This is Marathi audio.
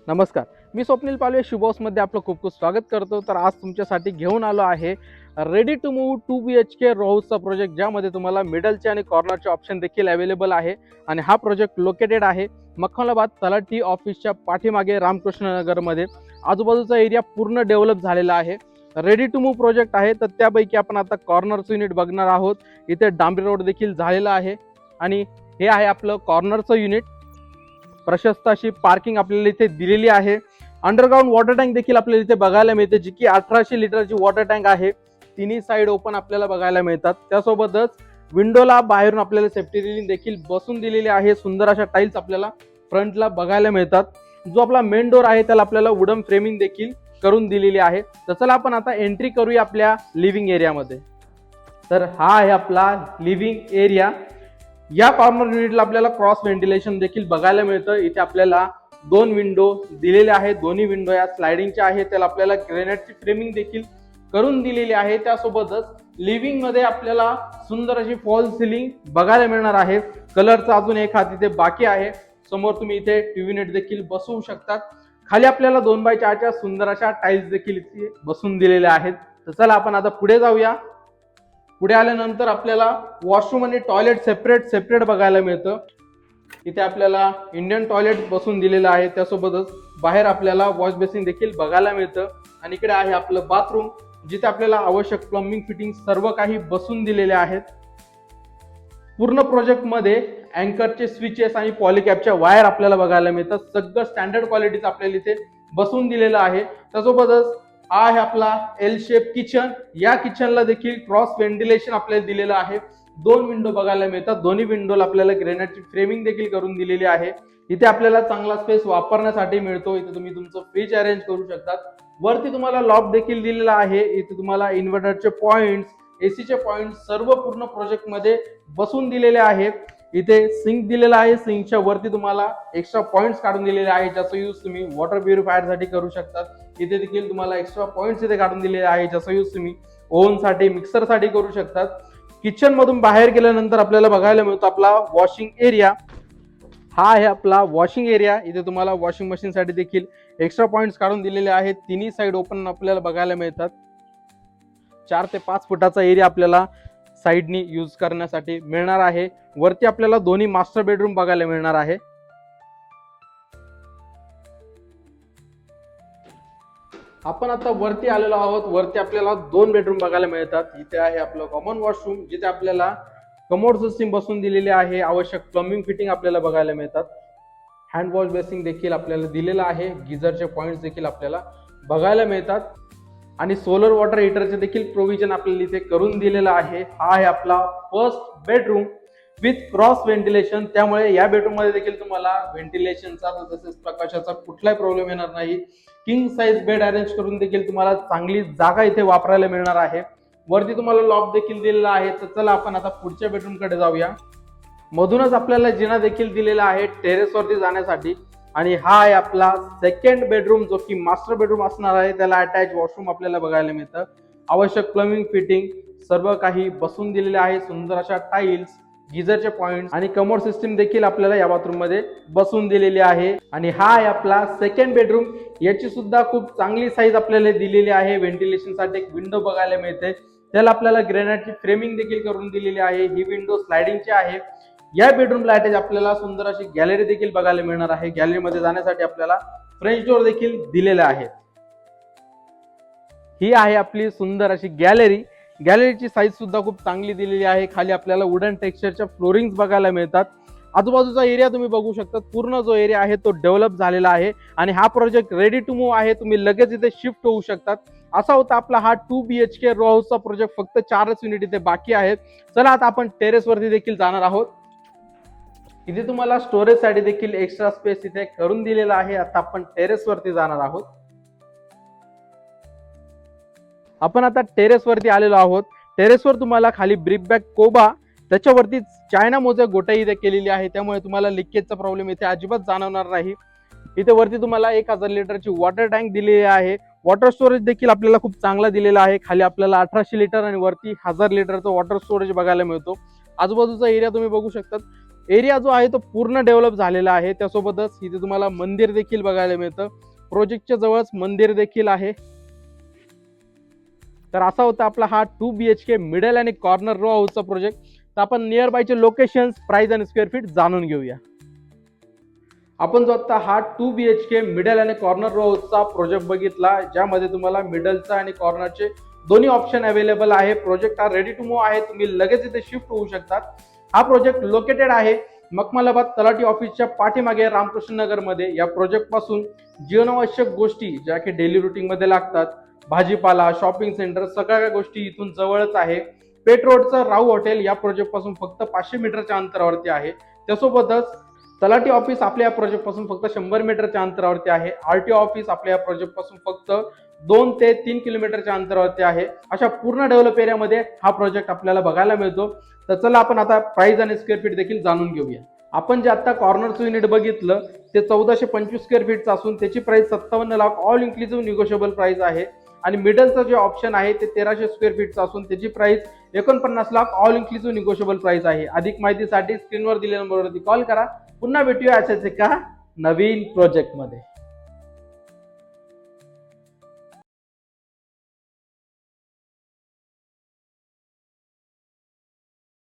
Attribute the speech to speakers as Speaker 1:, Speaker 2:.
Speaker 1: नमस्कार, मी स्वप्नील पालवे शुभॉसमध्ये आपलं खूप खूप स्वागत करतो. तर आज तुमच्यासाठी घेऊन आलो आहे ready to move 2 BHK row हाऊसचा प्रोजेक्ट, ज्यामध्ये तुम्हाला मिडलचे आणि कॉर्नरचे ऑप्शन देखील अवेलेबल आहे. आणि हा प्रोजेक्ट लोकेटेड आहे मखमलाबाद तलाठी ऑफिसच्या पाठीमागे रामकृष्णनगरमध्ये. आजूबाजूचा एरिया पूर्ण डेव्हलप झालेला आहे. रेडी टू मूव्ह प्रोजेक्ट आहे, तर त्यापैकी आपण आता कॉर्नरचं युनिट बघणार आहोत. इथे डांबरी रोड देखील झालेला आहे आणि हे आहे आपलं कॉर्नरचं युनिट. प्रशस्त अशी पार्किंग आपल्याला इथे दिलेली आहे. अंडरग्राऊंड वॉटर टँक देखील आपल्याला इथे बघायला मिळते, जी की 1800 लिटरची वॉटर टँक आहे. तिन्ही साईड ओपन आपल्याला बघायला मिळतात. त्यासोबतच विंडोला बाहेरून आपल्याला सेफ्टी रिलिंग देखील बसून दिलेली आहे. सुंदर अशा टाईल्स आपल्याला फ्रंटला बघायला मिळतात. जो आपला मेन डोर आहे त्याला आपल्याला वुडन फ्रेमिंग देखील करून दिलेली आहे. तर चला आपण आता एंट्री करूया आपल्या लिव्हिंग एरियामध्ये. तर हा आहे आपला लिव्हिंग एरिया. या कॉर्नर युनिटला आपल्याला क्रॉस व्हेंटिलेशन देखील बघायला मिळतं. इथे आपल्याला 2 विंडो दिलेले आहेत. दोन्ही विंडो या स्लायडिंगच्या आहेत. त्याला आपल्याला ग्रेनाइटची फ्रेमिंग देखील करून दिलेली आहे. त्यासोबतच लिव्हिंग मध्ये आपल्याला सुंदर अशी फॉल सिलिंग बघायला मिळणार आहे. कलरचा अजून एक हात इथे बाकी आहे. समोर तुम्ही इथे टीव्ही नेट देखील बसवू शकतात. खाली आपल्याला 2x4 च्या सुंदर अशा टाईल्स देखील इथे बसून दिलेल्या आहेत. तर चला आपण आता पुढे जाऊया. पुढे आल्यानंतर आपल्याला वॉशरूम आणि टॉयलेट सेपरेट बघायला मिळतं. इथे आपल्याला इंडियन टॉयलेट बसून दिलेलं आहे. त्यासोबतच बाहेर आपल्याला वॉश बेसिन देखील बघायला मिळतं. आणि इकडे आहे आपलं बाथरूम, जिथे आपल्याला आवश्यक प्लंबिंग फिटिंग सर्व काही बसून दिलेले आहेत. पूर्ण प्रोजेक्ट मध्ये अँकरचे स्विचेस आणि पॉलिकॅपच्या वायर आपल्याला बघायला मिळतात. सगळं स्टँडर्ड क्वालिटीचं आपल्याला इथे बसून दिलेलं आहे. त्यासोबतच हा आहे आपला एल शेप किचन. या किचनला देखील क्रॉस व्हेंटिलेशन आपल्याला दिलेलं आहे. 2 विंडो बघायला मिळतात. दोन्ही विंडोला आपल्याला ग्रेनाइटची फ्रेमिंग देखील करून दिलेली आहे. इथे आपल्याला चांगला स्पेस वापरण्यासाठी मिळतो. इथे तुम्ही तुमचं फ्रीज अरेंज करू शकतात. वरती तुम्हाला लॉक देखील दिलेला आहे. इथे तुम्हाला इन्व्हर्टरचे पॉइंट्स, एसीचे पॉइंट सर्व पूर्ण प्रोजेक्ट मध्ये बसून दिलेले आहे. इथे सिंक दिलेला आहे. सिंकच्या वरती तुम्हाला एक्स्ट्रा पॉइंट्स काढून दिलेले आहे, ज्याचा यूज तुम्ही वॉटर प्युरिफायर साठी करू शकतात. इथे देखील तुम्हाला एक्स्ट्रा पॉइंट्स इथे काढून दिलेले आहे, ज्याचा यूज तुम्ही ओव्हन साठी, मिक्सर साठी करू शकतात. किचन मधून बाहेर गेल्यानंतर आपल्याला बघायला मिळतो आपला वॉशिंग एरिया. हा आहे आपला वॉशिंग एरिया. इथे तुम्हाला वॉशिंग मशीन साठी देखील एक्स्ट्रा पॉइंट्स काढून दिलेले आहेत. तिन्ही साईड ओपन आपल्याला बघायला मिळतात. 4 ते 5 फुटाचा एरिया आपल्याला साईडनी यूज करण्यासाठी मिळणार आहे. वरती आपल्याला दोन्ही मास्टर बेडरूम बघायला मिळणार आहे. आपण आता वरती आलेलो आहोत. वरती आपल्याला 2 बेडरूम बघायला मिळतात. इथे आहे आपलं कॉमन वॉशरूम, जिथे आपल्याला कमोड सिस्टीम बसून दिलेली आहे. आवश्यक प्लंबिंग फिटिंग आपल्याला बघायला मिळतात. हँड वॉश बेसिंग देखील आपल्याला दिलेला आहे. गिझरचे पॉइंट्स देखील आपल्याला बघायला मिळतात. आणि सोलर वॉटर हीटरचे देखील प्रोव्हिजन आपल्याला इथे करून दिलेलं आहे. हा आहे आपला first bedroom with cross ventilation. त्यामुळे या बेडरूम मध्ये देखील तुम्हाला व्हेंटिलेशनचा तसेच प्रकाशाचा कुठलाही प्रॉब्लेम येणार नाही. किंग साइज बेड अरेंज करून देखील तुम्हाला चांगली जागा इथे वापरायला मिळणार आहे. वरती तुम्हाला लॉक देखील दिलेला आहे. तर चला आपण आता पुढच्या बेडरूम कडे जाऊया. मधूनच आपल्याला जिना देखील दिलेला आहे टेरेस वरती जाण्यासाठी. आणि हा आहे आपला सेकंड बेडरूम, जो की मास्टर बेडरूम असणार आहे. त्याला अटॅच वॉशरूम आपल्याला बघायला मिळतं. आवश्यक प्लंबिंग फिटिंग सर्व काही बसून दिलेले आहे. सुंदर अशा टाईल्स, गिझरचे पॉइंट्स आणि कमोड सिस्टीम देखील आपल्याला या बाथरूम मध्ये बसून दिलेली आहे. आणि हा आहे आपला सेकंड बेडरूम. याची सुद्धा खूप चांगली साईज आपल्याला दिलेली आहे. व्हेंटिलेशन साठी एक विंडो बघायला मिळते. त्याला आपल्याला ग्रेनाइटची फ्रेमिंग देखील करून दिलेली आहे. ही विंडो स्लायडिंगची आहे. या बेडरूमला अटॅच आपल्याला सुंदर अशी गॅलरी देखील बघायला मिळणार आहे. गॅलरीमध्ये जाण्यासाठी आपल्याला फ्रेंच डोअर देखील दिलेले आहेत. ही आहे आपली सुंदर अशी गॅलरी. गॅलरीची साईज सुद्धा खूप चांगली दिलेली आहे. खाली आपल्याला वुडन टेक्स्चरच्या फ्लोरिंग बघायला मिळतात. आजूबाजूचा एरिया तुम्ही बघू शकता. पूर्ण जो एरिया आहे तो डेव्हलप झालेला आहे. आणि हा प्रोजेक्ट रेडी टू मूव्ह आहे. तुम्ही लगेच इथे शिफ्ट होऊ शकतात. असा होता आपला हा 2 BHK रो हाऊसचा प्रोजेक्ट. फक्त 4च युनिट इथे बाकी आहेत. चला आता आपण टेरेस वरती देखील जाणार आहोत. इथे तुम्हाला स्टोरेज साठी देखील एक्स्ट्रा स्पेस इथे करून दिलेला आहे. आता आपण टेरेस वरती जाणार आहोत. आपण आता टेरेस वरती आलेलो आहोत. टेरेसवर तुम्हाला खाली ब्रिक बॅक कोबा, त्याच्यावरती चायना मोजॅक गोटाई इथे केलेली आहे. त्यामुळे तुम्हाला लिकेजचा प्रॉब्लेम इथे अजिबात जाणवणार नाही. इथे वरती तुम्हाला 1000 लिटरची वॉटर टँक दिलेली आहे. वॉटर स्टोरेज देखील आपल्याला खूप चांगला दिलेला आहे. खाली आपल्याला 1800 लिटर आणि वरती 1000 लिटरचं वॉटर स्टोरेज बघायला मिळतो. आजूबाजूचा एरिया तुम्ही बघू शकता. एरिया जो आहे तो पूर्ण डेव्हलप झालेला आहे. त्यासोबतच इथे तुम्हाला मंदिर देखील बघायला मिळतं. प्रोजेक्टच्या जवळच मंदिर देखील आहे. तर असा होता आपला हा 2 BHK मिडल आणि कॉर्नर रो हाऊसचा प्रोजेक्ट. तर आपण नियर बायचे लोकेशन्स, प्राइस आणि स्क्वेअर फीट जाणून घेऊया. आपण जो आता हा 2 BHK मिडल आणि कॉर्नर रो हाऊसचा प्रोजेक्ट बघितला, ज्यामध्ये तुम्हाला मिडलचा आणि कॉर्नरचे दोन्ही ऑप्शन अवेलेबल आहे. प्रोजेक्ट हा रेडी टू मूव्ह आहे. तुम्ही लगेच इथे शिफ्ट होऊ शकतात. हा प्रोजेक्ट लोकेटेड आहे मखमलाबाद तलाठी ऑफिसच्या पाठीमागे रामकृष्ण नगर मध्ये. या प्रोजेक्ट पासून जीवनावश्यक गोष्टी ज्या की डेली रुटीन मध्ये लागतात, भाजीपाला, शॉपिंग सेंटर, सगळ्या गोष्टी इथून जवळच आहे. पेट रोडचं राऊ हॉटेल या प्रोजेक्ट पासून फक्त 500 मीटरच्या अंतरावरती आहे. त्यासोबतच तलाठी ऑफिस आपल्या या प्रोजेक्ट पासून फक्त 100 मीटरच्या अंतरावरती आहे. आरटीओ ऑफिस आपल्या या प्रोजेक्ट पासून फक्त 2 ते 3 किलोमीटरच्या अंतरावरती आहे. अशा पूर्ण डेव्हलप एरियामध्ये हा प्रोजेक्ट आपल्याला बघायला मिळतो. तर चला आपण आता प्राइस आणि स्क्वेअर फीट देखील जाणून घेऊया. आपण जे आता कॉर्नरचं युनिट बघितलं ते 1425 स्क्वेअर फीटचं असून त्याची price 57 lakh all inclusive negotiable price आहे. आणि मिडलचं जे ऑप्शन आहे ते 1300 स्क्वेअर फीटचं असून त्याची price 49 lakh all inclusive negotiable price आहे. अधिक माहितीसाठी स्क्रीनवर दिलेल्या नंबरवरती कॉल करा. पुन्हा भेटूया अशाच एका नवीन प्रोजेक्ट मध्ये.